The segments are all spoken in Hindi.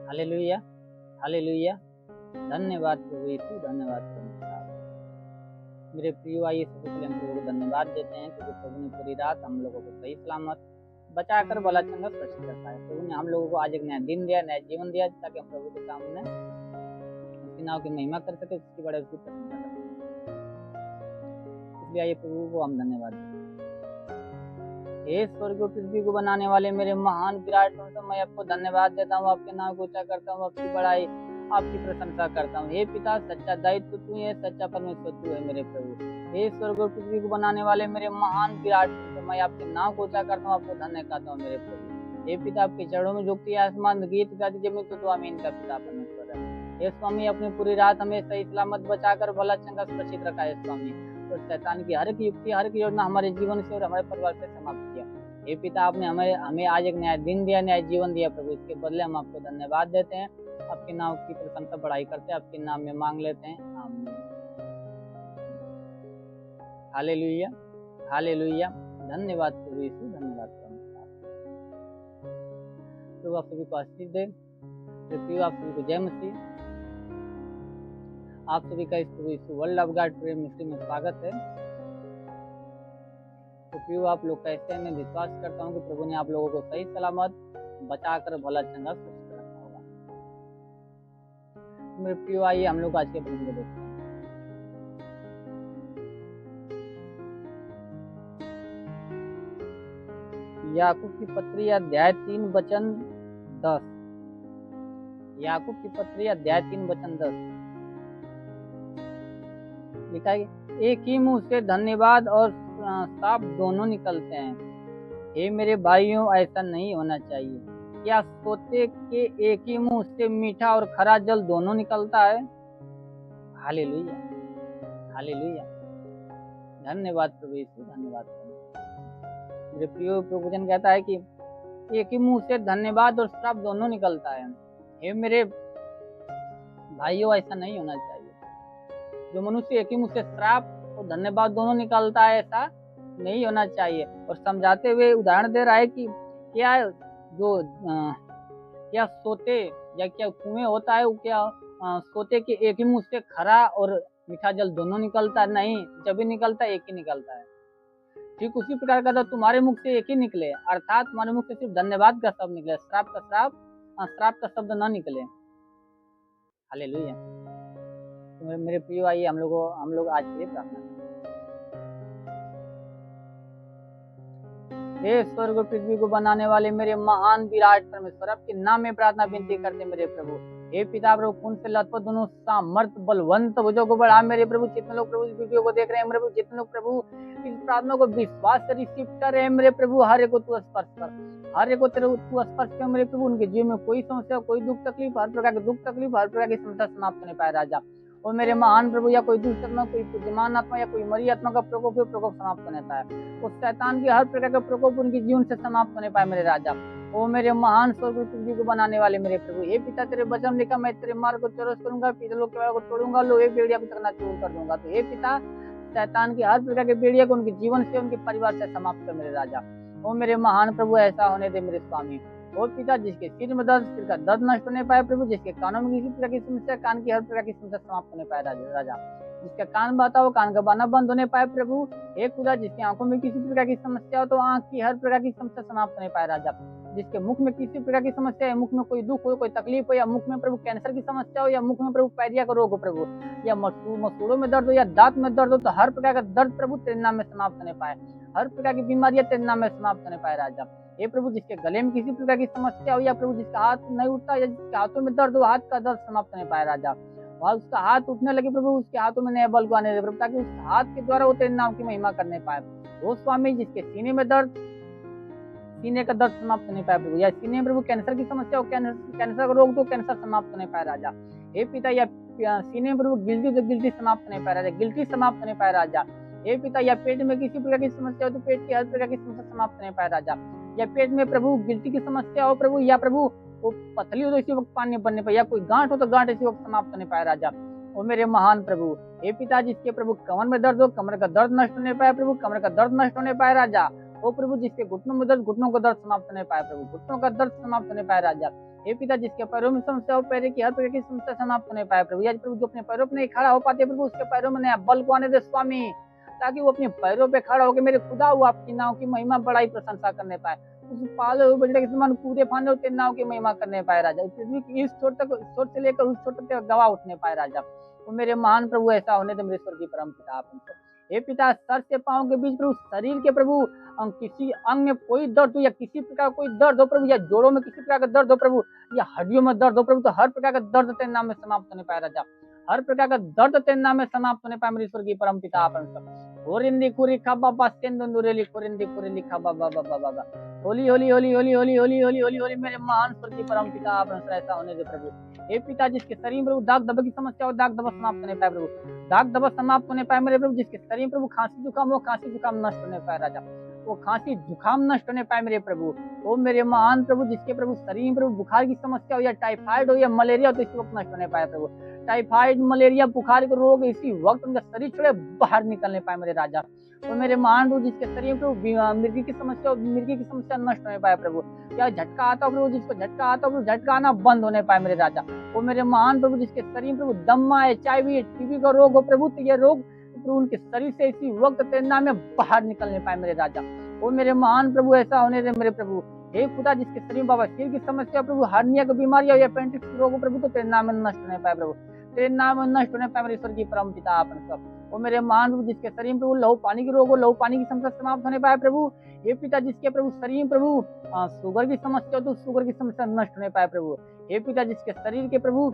Hallelujah, hallelujah. धन्यवाद प्रभु यीशु, धन्यवाद प्रभु। मेरे प्रिय आइए सबसे पहले हम प्रभु को धन्यवाद देते हैं क्योंकि प्रभु ने पूरी रात हम लोगों को सही सलामत बचाकर भला चंगा सुरक्षित रखा है। प्रभु ने हम लोगों को आज एक नया दिन दिया, नया जीवन दिया ताकि हम प्रभु के सामने उसके नाम की महिमा कर सके, उसकी बड़े उसकी प्रशंसा कर सके। इसलिए आइए प्रभु को हम धन्यवाद देते हैं। हे स्वर्ग और पृथ्वी को बनाने वाले मेरे महान विराट परमेश्वर, मैं आपको धन्यवाद देता हूँ, आपके नाम को ऊंचा करता हूँ, आपकी बड़ाई आपकी प्रशंसा करता हूँ। हे पिता, सच्चा दायित्व तू है, सच्चा परमेश्वर तू है मेरे प्रभु। हे स्वर्ग और पृथ्वी को बनाने वाले मेरे महान विराट परमेश्वर, मैं आपके नाम को ऊंचा करता हूँ, आपको धन्य करता हूँ मेरे प्रभु। हे पिता, आपके चरणों में झुकती है आसमान, गीत गाती जमीन, तो आमीन का पिता परमेश्वर है। हे स्वामी, अपनी पूरी रात हमें सही सलामत बचाकर भला चंगा सुरक्षित रखा है स्वामी, और शैतान की हर एक युक्ति हर एक योजना हमारे जीवन से और हमारे परिवार से समाप्त किया। हे पिता, आपने हमें आज एक नया दिन दिया, नया जीवन दिया प्रभु, इसके बदले हम आपको धन्यवाद देते हैं, आपके नाम की प्रशंसा बढ़ाई करते हैं, आपके नाम में मांग लेते हैं, आमीन। Hallelujah, hallelujah. धन्यवाद प्रभु यीशु, धन्यवाद प्रभु। आप सभी को आशीष दे, प्रभु आप सभी को जय मसीह। आप सभी का इस Prabhu Yeshu world of God prayer ministry में स्वागत है। तो प्रियो, आप लोग कैसे हैं? मैं विश्वास करता हूँ कि प्रभु ने आप लोगों को सही सलामत बचाकर भला चंगा सुरक्षित रखा होगा। मेरे प्रियो, आइए हम लोग आज के प्रसंग को देखते हैं। याकूब की पत्री अध्याय 3 वचन 10। याकूब की पत्री अध्याय 3 वचन 10 लिखा है, एक ही मुंह से धन्यवाद और श्राप दोनों निकलते हैं। हे मेरे भाइयों, ऐसा नहीं होना चाहिए। क्या सोते के एक ही मुंह से मीठा और खरा जल दोनों निकलता है? Hallelujah, hallelujah. धन्यवाद प्रभु यीशु, धन्यवाद प्रभु। मेरे प्रिय प्रभुजन कहता है कि एक ही मुंह से धन्यवाद और श्राप दोनों निकलता है। हे मेरे भाइयों, ऐसा नहीं होना चाहिए। जो मनुष्य एक ही मुंह से श्राप और धन्यवाद दोनों निकलता है, ऐसा नहीं होना चाहिए। और समझाते हुए उदाहरण दे रहा है कि क्या सोते या क्या कुएं होता है, वो क्या सोते के एक ही मुंह से खरा और मीठा जल दोनों निकलता है? नहीं, जब भी निकलता है एक ही निकलता है। ठीक उसी प्रकार का तुम्हारे मुख से एक ही निकले, अर्थात तुम्हारे मुख से सिर्फ धन्यवाद का शब्द निकले, श्राप का शब्द न निकले। हालेलुया। तो मेरे प्रिय, आइए हम लोग आज के लिए प्रार्थना करें। हे स्वर्ग और पृथ्वी को बनाने वाले मेरे महान विराट परमेश्वर, आपके नाम में प्रार्थना विनती करते मेरे प्रभु। हे पिता प्रभु, खून से लथपथ दोनों सामर्थ बलवंत भुजों को बढ़ा मेरे प्रभु। जितने लोग प्रभु इस वीडियो को देख रहे हैं मेरे प्रभु, जितने लोग प्रभु इस प्रार्थना को विश्वास से रिसीव कर रहे हैं मेरे प्रभु, हर एक को तू स्पर्श कर, हर एक को तेरे तू स्पर्श कर मेरे प्रभु। उनके जीवन में कोई समस्या, कोई दुख तकलीफ, हर प्रकार की दुख तकलीफ, हर प्रकार की समस्या समाप्त होने पाए राजा। और मेरे महान प्रभु, या कोई दुष्ट आत्मा, कोई बुद्धिमान आत्मा या कोई मरी आत्मा का प्रकोप समाप्त होने पाए, उस शैतान के हर प्रकार का प्रकोप उनके जीवन से समाप्त होने पाए मेरे राजा। ओ मेरे महान स्वर्ग पृथ्वी को बनाने वाले मेरे प्रभु, हे पिता, तेरे वचन लिखा, मैं तेरे मार्ग को चौरस करूंगा, पीतलों के को तोड़ूंगा, लोहे बेड़िया को चकनाचूर कर दूंगा। तो हे पिता, शैतान की हर प्रकार के बेड़िया को उनके जीवन से, उनके परिवार से समाप्त कर मेरे राजा। ओ मेरे महान प्रभु, ऐसा होने दे मेरे स्वामी। और पिता, जिसके सिर में दर्द, सिर का दर्द नष्ट होने पाए प्रभु, जिसके कानों में किसी प्रकार की समस्या, कान की हर प्रकार की समस्या समाप्त होने पाए राजा। जिसका कान बहता हो, कान का बहना बंद होने पाए प्रभु। हे खुदा, जिसकी आंखों में किसी प्रकार की समस्या हो, तो आंख की हर प्रकार की समस्या समाप्त होने पाए राजा। जिसके मुख में किसी प्रकार की समस्या है, मुख में कोई दुख हो, कोई तकलीफ हो, या मुख में प्रभु कैंसर की समस्या हो, या मुख में प्रभु पैरिया का रोग हो प्रभु, या मसूड़ों में दर्द हो, या दांत में दर्द हो, तो हर प्रकार का दर्द प्रभु तेरे नाम में समाप्त होने पाए, हर प्रकार की बीमारियां तेरे नाम में समाप्त होने पाए राजा। हे प्रभु, जिसके गले में किसी प्रकार की समस्या हो, या प्रभु जिसका हाथ नहीं उठता, या जिसके हाथों में दर्द हो, हाथ का दर्द समाप्त होने पाए राजा। वह उसका हाथ उठने लगे प्रभु, उसके हाथों में नया बल को आने दे प्रभु, ताकि उस हाथ के द्वारा वो तेरे नाम की महिमा करने पाए। वो स्वामी, जिसके सीने में दर्द, सीने का दर्द समाप्त होने पाए प्रभु, या सीने में प्रभु कैंसर की समस्या हो, कैंसर का रोग तो कैंसर समाप्त होने पाए राजा। हे पिता, या सीने में प्रभु गिल्टी तो गिल्टी समाप्त होने पाए राजा, गिल्टी समाप्त होने पाए राजा। हे पिता, या पेट में किसी प्रकार की समस्या हो, तो पेट की हर प्रकार की समस्या समाप्त होने पाए राजा। या पेट में प्रभु गिल्टी की समस्या हो प्रभु, या प्रभु वो पथली हो तो इसी वक्त पानी बनने पाए, या कोई गांठ हो तो गांठ इसी वक्त समाप्त होने पाए राजा। और मेरे महान प्रभु, हे पिता, जिसके प्रभु कमर में दर्द हो, कमर का दर्द नष्ट होने पाए प्रभु, कमर का दर्द नष्ट होने पाए राजा। ओ प्रभु, जिसके घुटनों में दर्द, घुटनों का दर्द समाप्त होने पाए प्रभु, घुटनों का दर्द समाप्त होने पाए राजा। हे पिता जिसके पैरों में समस्या हो, पैर की हर प्रकार की समस्या समाप्त होने पाए प्रभु। आज प्रभु जो अपने पैरों पर नहीं खड़ा हो पाते प्रभु, उसके पैरों में नया बल को आने दे स्वामी, ताकि वो अपने पैरों पे खड़ा होकर मेरे खुदा वो आपकी नाव की महिमा बड़ाई प्रशंसा करने पाए। उस पाले हुए बछड़े के समान कूदे फांदे होते नाव की महिमा करने पाए राजा। पृथ्वी की इस छोर से लेकर उस छोर तक गवाह उठने पाए राजा। वो मेरे महान प्रभु ऐसा होने दे मेरे स्वर्गीय परम पिता आप। हे पिता सर से पांव के बीच प्रभु, शरीर के प्रभु किसी अंग में कोई दर्द हो या किसी प्रकार कोई दर्द हो प्रभु, या जोड़ों में किसी प्रकार का दर्द हो प्रभु, या हड्डियों में दर्द हो प्रभु, तो हर प्रकार का दर्द तेरे नाम में समाप्त होने पाए राजा। हर प्रकार का दर्द तेरे नाम में समाप्त होने पाए मेरे स्वर्गीय परम पिता आप। होरिंदी कुरी खबा पास्तेंदुरेली कोरिंदी कुरेली खबा बाबा बाबा। होली होली होली होली होली होली होली होली होली मेरे महान स्वर्गीय परम पिता आप ऐसा होने दे प्रभु। हे पिता जिसके शरीर प्रभु दाग दबा की समस्या हो, दाग दबा समाप्त होने पाए प्रभु, दाग दबा समाप्त होने पाए मेरे प्रभु। जिसके शरीर प्रभु खांसी जुकाम हो, खांसी जुकाम नष्ट होने पाए राजा, वो खांसी जुकाम नष्ट होने पाए मेरे प्रभु। ओ मेरे महान प्रभु जिसके प्रभु शरीर प्रभु बुखार की समस्या हो, या टाइफाइड हो या मलेरिया हो, तो इसी वक्त नष्ट होने पाए प्रभु। टाइफाइड मलेरिया बुखार के रोग इसी वक्त उनका शरीर छोड़े बाहर निकलने पाए मेरे राजा। तो मेरे महान प्रभु जिसके शरीर प्रभु मिर्गी की समस्या नष्ट होने पाए प्रभु, या झटका आता प्रभु, जिसको झटका आता प्रभु झटका आना बंद होने पाए मेरे राजा। वो मेरे महान प्रभु जिसके शरीर प्रभु दम्मा है, HIV है, TB का रोग हो प्रभु, तो ये रोग प्रभु उनके शरीर से इसी वक्त तेरे नाम में बाहर निकलने पाए मेरे राजा। वो मेरे महान प्रभु ऐसा होने दे मेरे प्रभु। हे खुदा जिसके शरीर बाबा सिर की समस्या प्रभु, हार्निया की बीमारी हो या अपेंडिक्स रोग प्रभु, तो तेरे नाम में नष्ट होने पाए प्रभु, तेरे नाम में नष्ट होने पाए मेरे स्वर्गीय परम पिता आप सब। वो मेरे महान प्रभु जिसके शरीर प्रभु लहू पानी की रोग हो, लहू पानी की समस्या समाप्त होने पाए प्रभु। हे पिता जिसके प्रभु शरीर प्रभु शुगर की समस्या हो, तो शुगर की समस्या नष्ट होने पाए प्रभु। हे पिता जिसके शरीर के प्रभु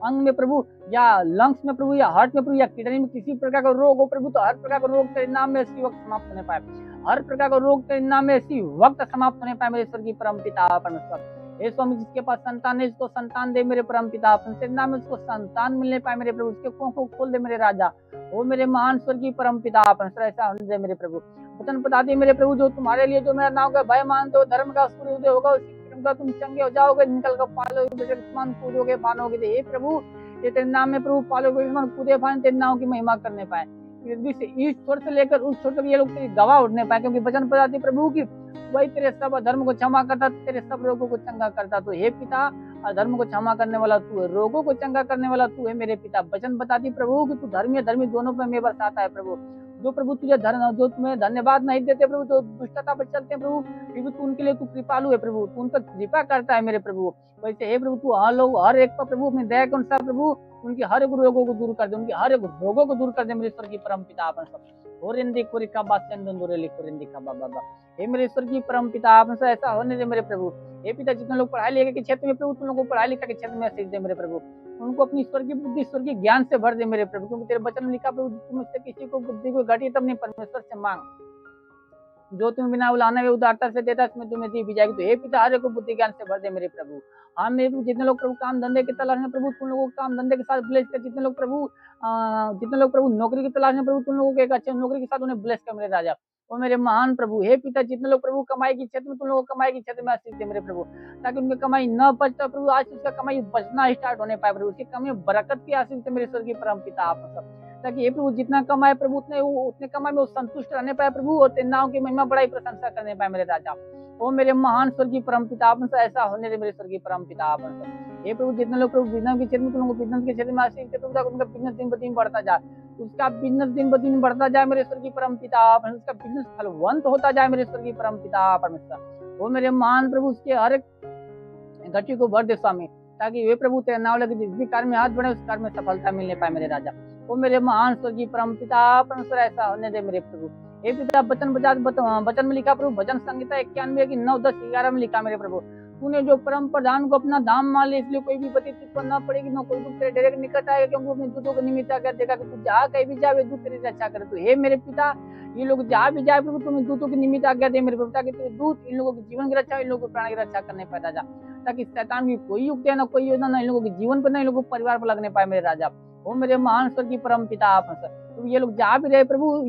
अंग में प्रभु, या लंग्स में प्रभु, या हार्ट में प्रभु, या किडनी में किसी प्रकार का रोग हो प्रभु, तो हर प्रकार का रोग तेरे नाम में इसी वक्त समाप्त होने पाए। हर प्रकार का रोग तेरे नाम में इसी वक्त समाप्त होने पाए मेरे स्वर्गीय परम पिता परमेश्वर। हे स्वामी जिसके पास संतान है, इसको संतान दे मेरे परम पिता, तेरे नाम में उसको संतान मिलने पाए मेरे प्रभु। उसके कों को खोल दे मेरे राजा। वो मेरे महान स्वर्गीय परम पिता परमेश्वर ऐसा होने दे मेरे प्रभु। वचन बता दे मेरे प्रभु, जो तुम्हारे लिए जो मेरा नाम का भय मानते हो, धर्म का सूर्योदय होगा, तुम चंगे हो जाओगे, निकल कर पालोगे, कूदोगे फानोगे। हे प्रभु ये तेरे नाम में प्रभु पालोगे, कूदे फान तेरे नाम की महिमा करने पाए। इस छोर से लेकर उस छोर तक ये लोग तेरी गवाह उठने पाए, क्योंकि वचन बताते प्रभु की वही तेरे सब धर्म को क्षमा करता, तेरे सब रोगों को चंगा करता। तो हे पिता धर्म को क्षमा करने वाला तू है, रोगों को चंगा करने वाला तू है मेरे पिता। वचन बताती प्रभु कि तू धर्मी धर्मी दोनों पे में बरसाता है प्रभु। जो प्रभु तुझे जो तुम्हें धन्यवाद नहीं देते प्रभु, जो दुष्टता पर चलते हैं प्रभु, फिर तू उनके लिए तू कृपालु है प्रभु, तू उन पर कृपा करता है मेरे प्रभु। वैसे हे प्रभु तू हर एक पर प्रभु अपनी दया के अनुसार प्रभु उनकी हर एक रोगों को दूर कर दे, उनकी हर एक रोगों को दूर कर दे मेरे स्वर्गीय परम पिता आप सब। ओरिंदी कोरिका बास्तेंदुरेली कोरिंदी का बाबा। हे मेरे स्वर्गीय परम पिता आप सब ऐसा होने दे मेरे प्रभु। हे पिता जितने लोग पढ़ाई लिखाई के क्षेत्र में प्रभु, तुम लोगों को पढ़ाई लिखाई के क्षेत्र में आशीष दे मेरे प्रभु। उनको अपनी स्वर्गीय बुद्धि स्वर्गीय ज्ञान से भर दे मेरे प्रभु, क्योंकि तेरे वचन में लिखा प्रभु तुम इससे किसी को बुद्धि को घटी तब नहीं परमेश्वर से मांग, जो तुम्हें बिना उलाने में उदारता से देता इसमें तुम्हें दी भी जाएगी। तो हे पिता हर एक को बुद्धि ज्ञान से भर दे मेरे प्रभु। हाँ मेरे प्रभु जितने लोग प्रभु काम धंधे की तलाश में प्रभु, तुम लोगों को काम धंधे के साथ ब्लेस कर। जितने लोग प्रभु नौकरी की तलाश में प्रभु, तुम लोगों को एक अच्छे नौकरी के साथ उन्हें ब्लेस कर मेरे राजा। और मेरे महान प्रभु हे पिता जितने लोग प्रभु कमाई की क्षेत्र में, तुम लोगों को कमाई की क्षेत्र में आशीष दे मेरे प्रभु, ताकि उनकी कमाई न बचता प्रभु, आज उसका कमाई बचना स्टार्ट होने पाए प्रभु। उसकी कमाई बरकत की आशीष दे मेरे स्वर्गीय परम पिता आप सब, ताकि ये प्रभु जितना कमाए प्रभु उतने कमाई में संतुष्ट रहने पाए प्रभु, और तेरे नाम की महिमा बड़ाई प्रशंसा करने पाए मेरे राजा। ओ मेरे महान स्वर्गीय परम पिता आप ऐसा होने दे मेरे स्वर्गीय परम पिता आप। ये प्रभु जितने लोग प्रभु बिजनेस के क्षेत्र में, तुम लोग बिजनेस के क्षेत्र में आशीष दे प्रभु, उनका बिजनेस दिन ब दिन बढ़ता जाए, उसका बिजनेस दिन ब दिन बढ़ता जाए मेरे स्वर्गीय परम पिता आप, उसका बिजनेस फलवंत होता जाए मेरे स्वर्गीय परम पिता परमेश्वर। वो मेरे महान प्रभु उसके हर एक घटी को भर दे स्वामी, ताकि वे प्रभु तेरे नाम लगे जिस भी कार्य में हाथ बढ़े उस कार्य में सफलता मिलने पाए मेरे राजा। वो मेरे महान स्वर्गीय परम पिता परमेश्वर ऐसा होने दे मेरे प्रभु। हे पिता वचन में लिखा प्रभु, भजन संहिता 91 की 9, 10, 11 में लिखा मेरे प्रभु, तूने जो परम प्रधान को अपना धाम मान लिया, इसलिए कोई भी बत्ती तुझ न पड़ेगी, न कोई दुख तेरे डेरे के निकट आएगा, क्योंकि अपने दूतों को निमित्त कर देगा कि तू जहाँ कहीं भी जाए दूत तेरी रक्षा करे। तो हे मेरे पिता ये लोग जहाँ भी जाए प्रभु तुम्हें दूतों की निमित्त आज्ञा दे मेरे प्रभु, ताकि तेरे दूत इन लोगों के जीवन की रक्षा, इन लोगों के प्राण की रक्षा करने पाए राजा, ताकि शैतान की कोई युक्ति न कोई योजना न इन लोगों के जीवन पर न इन लोगों के परिवार पर लगने पाए मेरे राजा। वो मेरे महान स्वर्गीय परम पिता आप तो ये लोग जहाँ भी रहे प्रभु,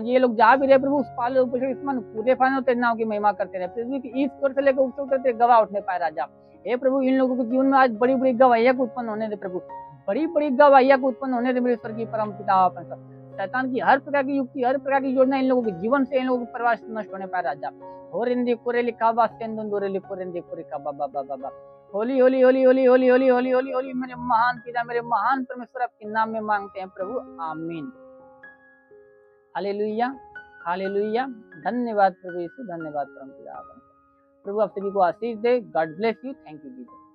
ये लोग जहाँ भी रहे प्रभु उस पाले पूरे फाने तेरे नाम की महिमा करते रहे, पृथ्वी की इस छोर से लेकर उस छोर तक गवाह उठने पाए राजा। हे प्रभु इन लोगों के जीवन में आज बड़ी बड़ी गवाहियां को उत्पन्न होने दे प्रभु, बड़ी बड़ी गवाहियां को उत्पन्न होने दे मेरे स्वर्गीय परम पिता शैतान की हर प्रकार की युक्ति, हर प्रकार की योजना इन लोगों के जीवन से, इन लोगों के परिवार से नष्ट होने पाए राजा। होरिंदी कोरे लिखा बा सेंदुन दोरे लिखोरिंदी कोरे का बाबा बाबा बाबा। होली होली होली होली होली होली होली होली होली मेरे महान पिता, मेरे महान परमेश्वर, आपके नाम में मांगते हैं प्रभु, आमीन। Hallelujah hallelujah. धन्यवाद प्रभु यीशु, धन्यवाद परम पिता। प्रभु आप सभी को आशीष दे। God bless you. Thank you Jesus.